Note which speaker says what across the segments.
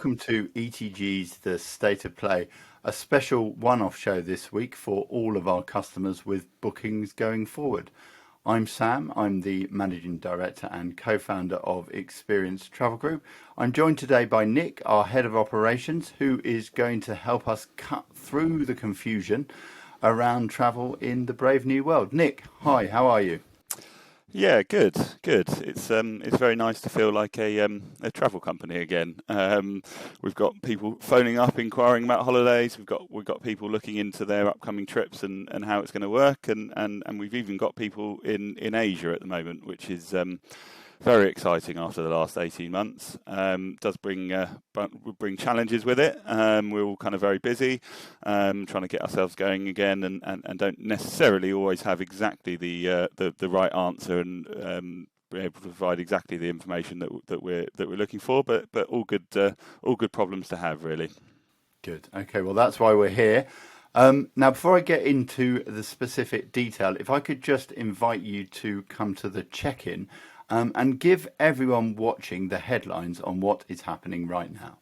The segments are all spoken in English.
Speaker 1: welcome to ETG's The State of Play, a special one-off show this week for all of our customers with bookings going forward. I'm Sam, I'm the Managing Director and co-founder of Experience Travel Group. I'm joined today by Nick, our Head of Operations, who is going to help us cut through the confusion around travel in the brave new world. Nick, hi, how are you?
Speaker 2: Yeah, good. It's very nice to feel like a travel company again. We've got people phoning up, inquiring about holidays. We've got people looking into their upcoming trips and how it's going to work, and we've even got people in Asia at the moment, which is very exciting after the last 18 months. Does bring challenges with it. We're all kind of very busy, trying to get ourselves going again, and don't necessarily always have exactly the right answer and be able to provide exactly the information that we're looking for. But all good problems to have, really.
Speaker 1: Good. Okay. Well, that's why we're here. Now, before I get into the specific detail, if I could just invite you to come to the check-in. And give everyone watching the headlines on what is happening right now.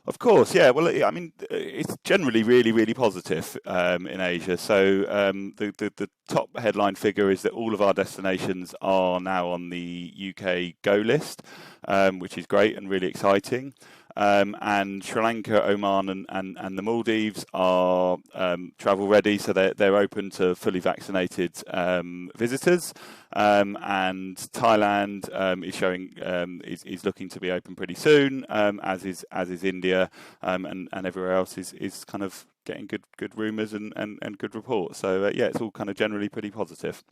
Speaker 2: Of course, yeah. Well, I mean, it's generally really, really positive in Asia. So the top headline figure is that all of our destinations are now on the UK Go list, which is great and really exciting. And Sri Lanka, Oman, and the Maldives are travel ready, so they're open to fully vaccinated visitors. And Thailand is showing is looking to be open pretty soon, as is India, and everywhere else is kind of getting good rumours and good reports. So yeah, it's all kind of generally pretty positive.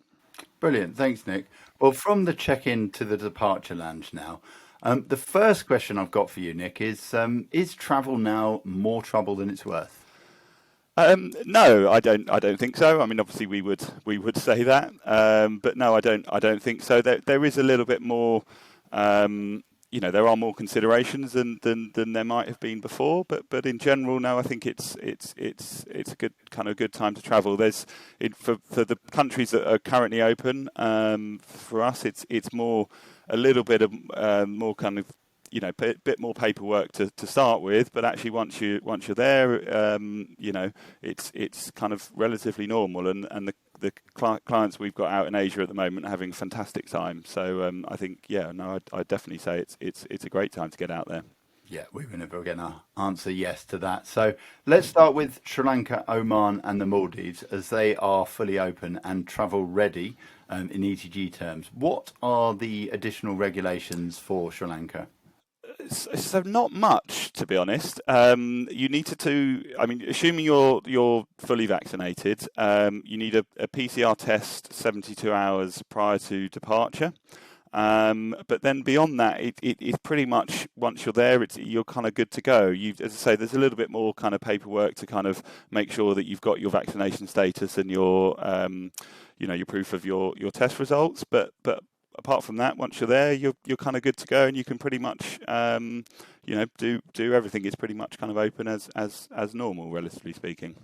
Speaker 1: Brilliant, thanks, Nick. Well, from the check-in to the departure lounge now. The first question I've got for you, Nick, is travel now more trouble than it's worth?
Speaker 2: No, I don't think so. I mean, obviously we would say that, but no, I don't think so. There is a little bit more, there are more considerations than there might have been before, but in general, no, I think it's a good time to travel. For the countries that are currently open, for us, it's more a little bit of more kind of bit more paperwork to start with, but actually once you're there, it's kind of relatively normal, and the clients we've got out in Asia at the moment are having a fantastic time. So I think I'd definitely say it's a great time to get out there.
Speaker 1: Yeah, we were never going to answer yes to that. So let's start with Sri Lanka, Oman, and the Maldives, as they are fully open and travel ready in ETG terms. What are the additional regulations for Sri Lanka?
Speaker 2: So not much, to be honest. You need assuming you're fully vaccinated, you need a PCR test 72 hours prior to departure. But then beyond that, it's pretty much, once you're there, you're kind of good to go. As I say, there's a little bit more kind of paperwork to kind of make sure that you've got your vaccination status and your proof of your test results. But apart from that, once you're there, you're kind of good to go, and you can pretty much do everything. It's pretty much kind of open as normal, relatively speaking.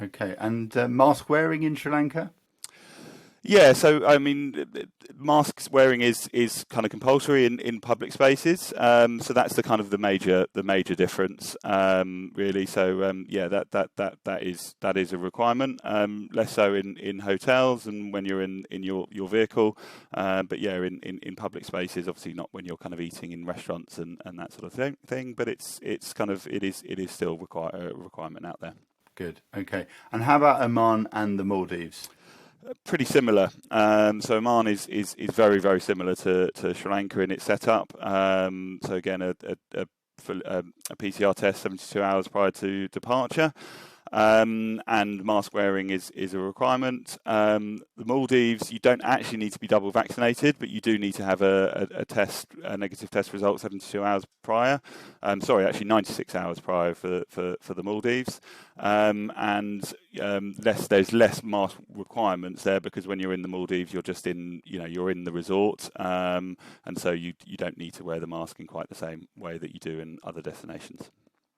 Speaker 1: Okay, and mask wearing in Sri Lanka?
Speaker 2: Yeah, so I mean, masks wearing is kind of compulsory in public spaces. So that's the major difference, really. So that is a requirement. Less so in hotels and when you're in your vehicle. But yeah, in public spaces, obviously not when you're kind of eating in restaurants and that sort of thing. But it is still a requirement out there.
Speaker 1: Good. Okay. And how about Oman and the Maldives?
Speaker 2: Pretty similar. So Oman is very, very similar to Sri Lanka in its setup. So again, a PCR test 72 hours prior to departure. And mask wearing is a requirement. The Maldives, you don't actually need to be double vaccinated, but you do need to have a negative test result 72 hours prior. Actually 96 hours prior for the Maldives. There's less mask requirements there, because when you're in the Maldives, you're just you're in the resort, and so you don't need to wear the mask in quite the same way that you do in other destinations.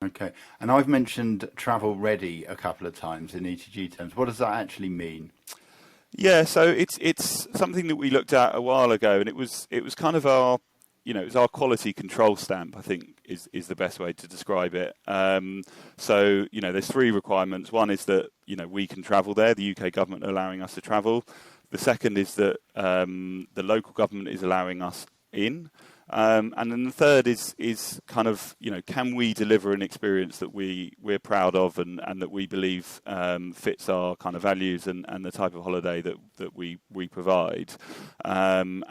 Speaker 1: Okay, and I've mentioned travel ready a couple of times in ETG terms. What does that actually mean?
Speaker 2: Yeah, so it's something that we looked at a while ago, and it was kind of our it's our quality control stamp, I think is the best way to describe it. So there's three requirements. One is that we can travel there. The UK government are allowing us to travel. The second is that the local government is allowing us in. And then the third is kind of, can we deliver an experience that we're proud of and that we believe fits our kind of values and the type of holiday that we provide. So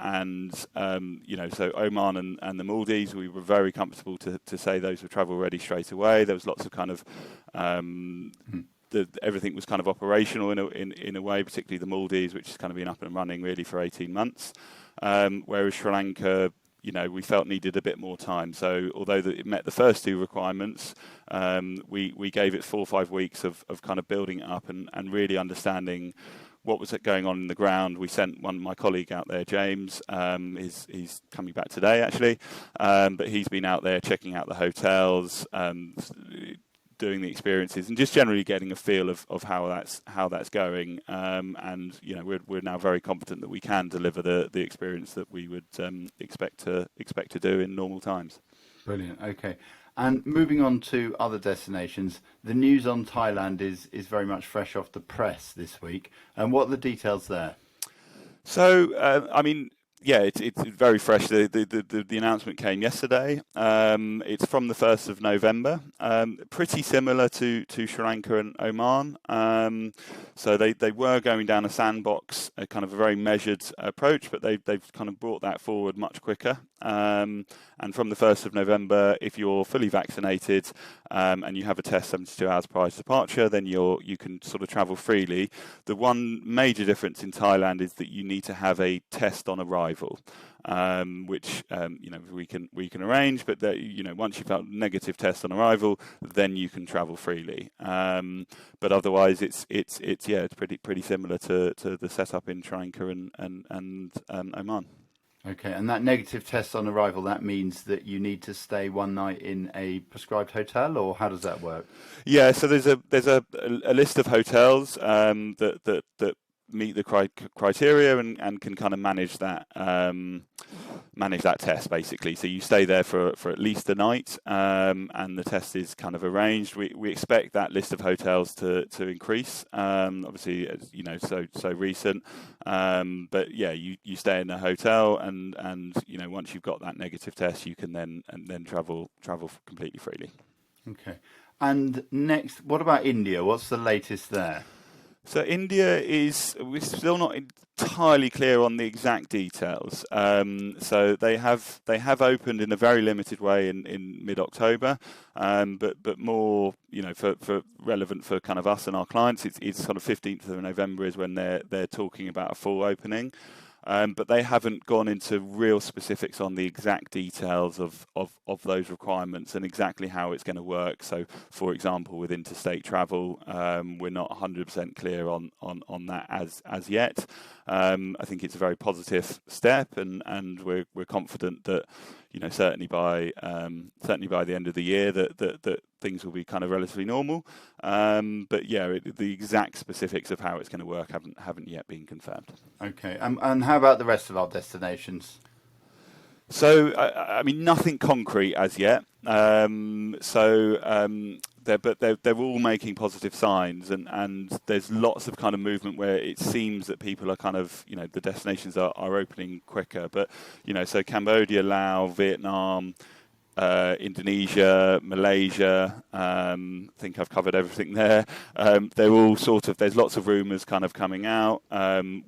Speaker 2: Oman and the Maldives, we were very comfortable to say those were travel ready straight away. There was lots of kind of everything was kind of operational in a way, particularly the Maldives, which has kind of been up and running really for 18 months. Whereas Sri Lanka, we felt needed a bit more time. So although it met the first two requirements, we gave it 4 or 5 weeks of kind of building it up and really understanding what was going on in the ground. We sent my colleague out there, James. He's coming back today, actually. But he's been out there checking out the hotels, doing the experiences and just generally getting a feel of how that's going, and we're now very confident that we can deliver the experience that we would expect to do in normal times.
Speaker 1: Brilliant. Okay, and moving on to other destinations, the news on Thailand is very much fresh off the press this week. And what are the details there?
Speaker 2: So yeah, it's very fresh. The announcement came yesterday. It's from the 1st of November. Pretty similar to Sri Lanka and Oman. So they were going down a sandbox, a kind of a very measured approach, but they've kind of brought that forward much quicker. And from the 1st of November, if you're fully vaccinated and you have a test 72 hours prior to departure, then you can sort of travel freely. The one major difference in Thailand is that you need to have a test on arrival, which we can arrange. But once you've got a negative test on arrival, then you can travel freely. But otherwise, it's pretty similar to the setup in Sri Lanka and Oman.
Speaker 1: Okay, and that negative test on arrival, that means that you need to stay one night in a prescribed hotel, or how does that work?
Speaker 2: Yeah, so there's a list of hotels that meet the criteria and can kind of manage that test, basically. So you stay there for at least a night, and the test is kind of arranged. We expect that list of hotels to increase, obviously, so recent. But yeah, you stay in a hotel, and once you've got that negative test, you can then travel completely freely.
Speaker 1: Okay. And next, what about India? What's the latest there?
Speaker 2: So India we're still not entirely clear on the exact details. So they have opened in a very limited way in mid-October, but more, for relevant for kind of us and our clients, it's sort of 15th of November is when they're talking about a full opening. But they haven't gone into real specifics on the exact details of those requirements and exactly how it's going to work. So, for example, with interstate travel, we're not 100% clear on that as yet. I think it's a very positive step, and we're confident that certainly by the end of the year that things will be kind of relatively normal. But yeah, the exact specifics of how it's going to work haven't yet been confirmed.
Speaker 1: Okay, and how about the rest of our destinations?
Speaker 2: So nothing concrete as yet. They're all making positive signs, and there's lots of kind of movement where it seems that people are kind of the destinations are opening quicker. But so Cambodia, Laos, Vietnam, Indonesia, Malaysia, I think I've covered everything there. They're all there's lots of rumours kind of coming out.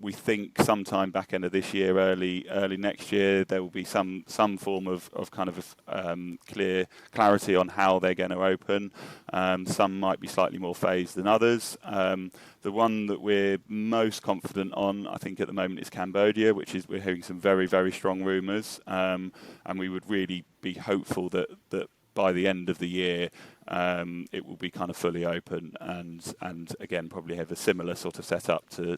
Speaker 2: We think sometime back end of this year, early next year, there will be some form of kind of clarity on how they're going to open. Some might be slightly more phased than others. The one that we're most confident on, I think, at the moment is Cambodia, which is we're hearing some very, very strong rumours, and we would really be hopeful that by the end of the year it will be kind of fully open and again probably have a similar sort of setup to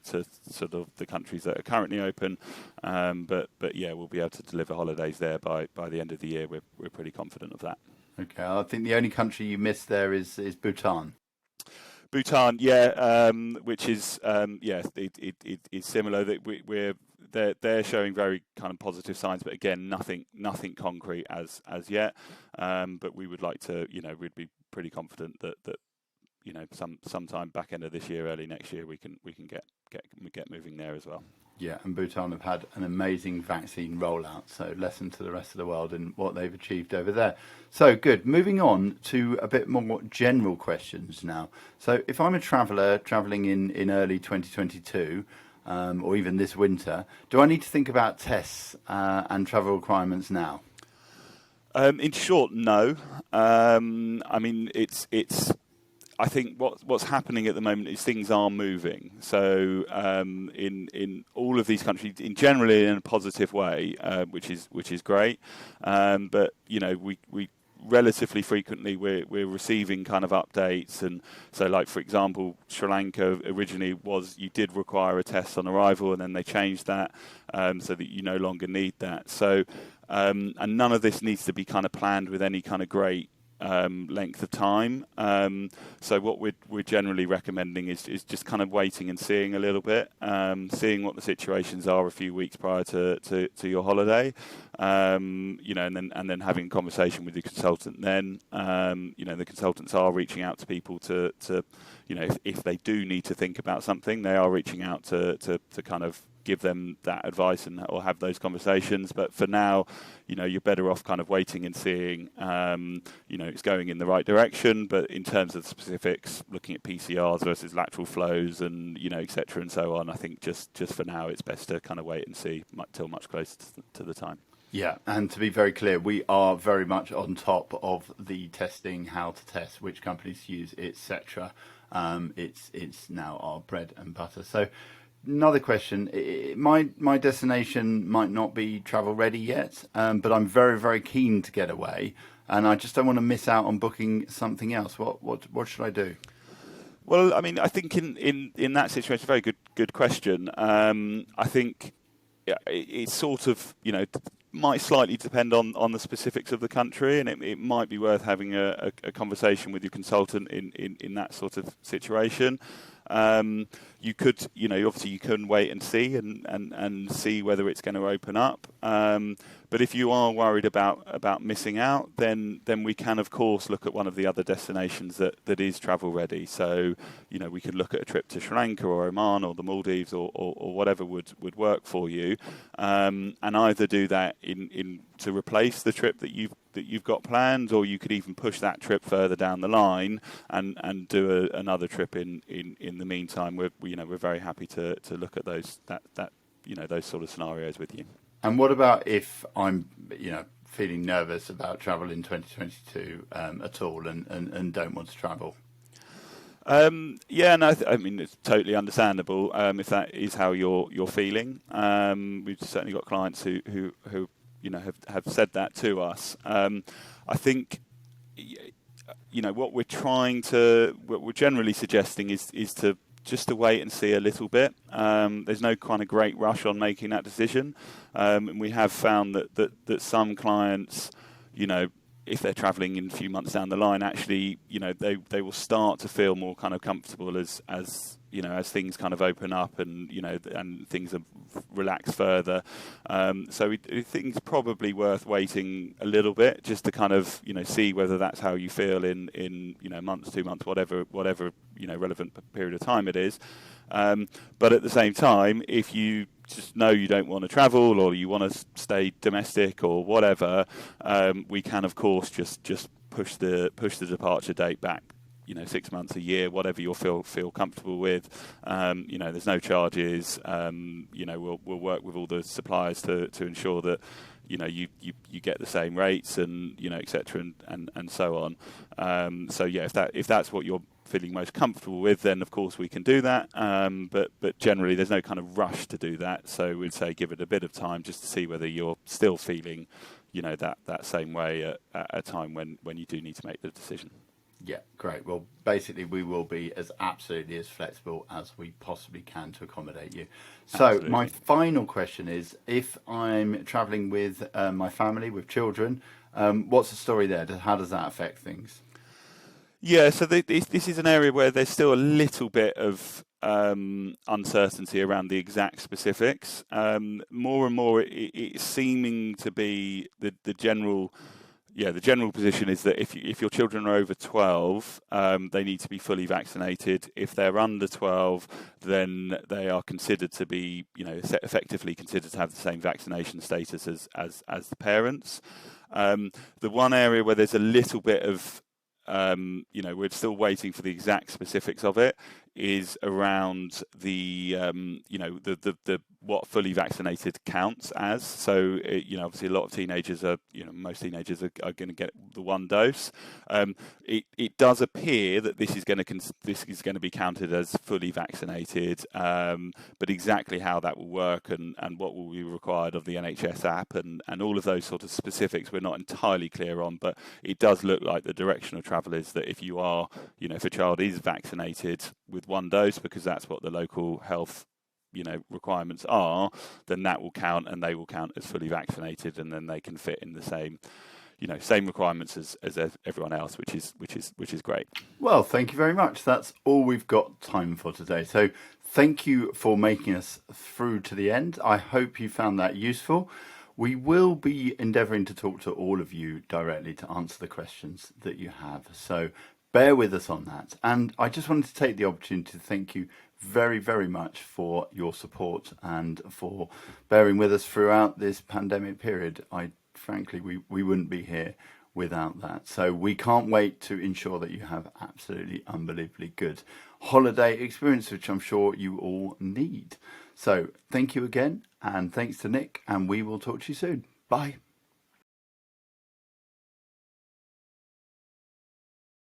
Speaker 2: sort of the countries that are currently open, but yeah, we'll be able to deliver holidays there by the end of the year. We're pretty confident of that.
Speaker 1: Okay, I think the only country you missed there is Bhutan.
Speaker 2: Bhutan, yeah, which is it's similar. That we're they're showing very kind of positive signs, but again, nothing concrete as yet. But we would like to, we'd be pretty confident that sometime back end of this year, early next year, we can get moving there as well.
Speaker 1: Yeah, and Bhutan have had an amazing vaccine rollout, so lesson to the rest of the world in what they've achieved over there. So good. Moving on to a bit more general questions now. So if I'm a traveller travelling in early 2022, or even this winter, do I need to think about tests and travel requirements now?
Speaker 2: In short, no. I mean, it's. I think what's happening at the moment is things are moving. So in all of these countries, generally in a positive way, which is great. But we relatively frequently we're receiving kind of updates, and so like for example, Sri Lanka originally you did require a test on arrival, and then they changed that so that you no longer need that. So and none of this needs to be kind of planned with any kind of great length of time. So what we're generally recommending is just kind of waiting and seeing a little bit, seeing what the situations are a few weeks prior to your holiday, and then having a conversation with your consultant. Then the consultants are reaching out to people to if they do need to think about something, they are reaching out to kind of give them that advice or have those conversations. But for now, you're better off kind of waiting and seeing, it's going in the right direction. But in terms of specifics, looking at PCRs versus lateral flows and, et cetera and so on, I think just for now, it's best to kind of wait and see till much closer to the time.
Speaker 1: Yeah, and to be very clear, we are very much on top of the testing, how to test, which companies to use, etc. It's now our bread and butter. So another question, my destination might not be travel ready yet, but I'm very, very keen to get away, and I just don't want to miss out on booking something else. What should I do?
Speaker 2: Well, I mean, I think in that situation, very good question. I think it's sort of, might slightly depend on the specifics of the country, and it might be worth having a conversation with your consultant in that sort of situation. You could, obviously you can wait and see and see whether it's going to open up. But if you are worried about missing out, then we can of course look at one of the other destinations that is travel ready. So, we could look at a trip to Sri Lanka or Oman or the Maldives or whatever would work for you, and either do that in to replace the trip that you've got planned, or you could even push that trip further down the line and do another trip in the meantime. We're very happy to look at those those sort of scenarios with you.
Speaker 1: And what about if I'm feeling nervous about travel in 2022 at all and don't want to travel?
Speaker 2: I mean, it's totally understandable if that is how you're feeling. We've certainly got clients who have said that to us. I think what we're generally suggesting is to just to wait and see a little bit. There's no kind of great rush on making that decision, and we have found that some clients, if they're travelling in a few months down the line, actually, they will start to feel more kind of comfortable as things kind of open up and and things are relaxed further. So we think it's probably worth waiting a little bit just to kind of see whether that's how you feel in months, 2 months, whatever relevant period of time it is. But at the same time, if you just know you don't want to travel or you want to stay domestic or whatever, we can of course just push the departure date back 6 months, a year, whatever you feel comfortable with. There's no charges. We'll work with all the suppliers to ensure that you get the same rates and et cetera and so on. So yeah, if that's what you're feeling most comfortable with, then of course we can do that. But generally there's no kind of rush to do that. So we'd say give it a bit of time just to see whether you're still feeling that same way at a time when you do need to make the decision.
Speaker 1: Yeah, great. Well, basically, we will be absolutely as flexible as we possibly can to accommodate you. So
Speaker 2: Absolutely.
Speaker 1: My final question is, if I'm travelling with my family, with children, what's the story there? How does that affect things?
Speaker 2: Yeah, so this is an area where there's still a little bit of uncertainty around the exact specifics. More and more, it's seeming to be the general. Yeah, the general position is that if your children are over 12, they need to be fully vaccinated. If they're under 12, then they are considered to be, effectively considered to have the same vaccination status as the parents. The one area where there's a little bit of we're still waiting for the exact specifics of it, is around the what fully vaccinated counts as. So obviously a lot of teenagers are, most teenagers are going to get the one dose. It does appear that this is going to be counted as fully vaccinated, but exactly how that will work and what will be required of the NHS app and all of those sort of specifics we're not entirely clear on. But it does look like the direction of travel is that if you are, if a child is vaccinated with one dose, because that's what the local health requirements are, then that will count and they will count as fully vaccinated, and then they can fit in the same requirements as everyone else, which is great.
Speaker 1: Well, thank you very much. That's all we've got time for today. So thank you for making us through to the end. I hope you found that useful. We will be endeavouring to talk to all of you directly to answer the questions that you have. So bear with us on that. And I just wanted to take the opportunity to thank you very, very much for your support and for bearing with us throughout this pandemic period. Frankly, we wouldn't be here without that. So we can't wait to ensure that you have absolutely unbelievably good holiday experience, which I'm sure you all need. So thank you again, and thanks to Nick, and we will talk to you soon. Bye.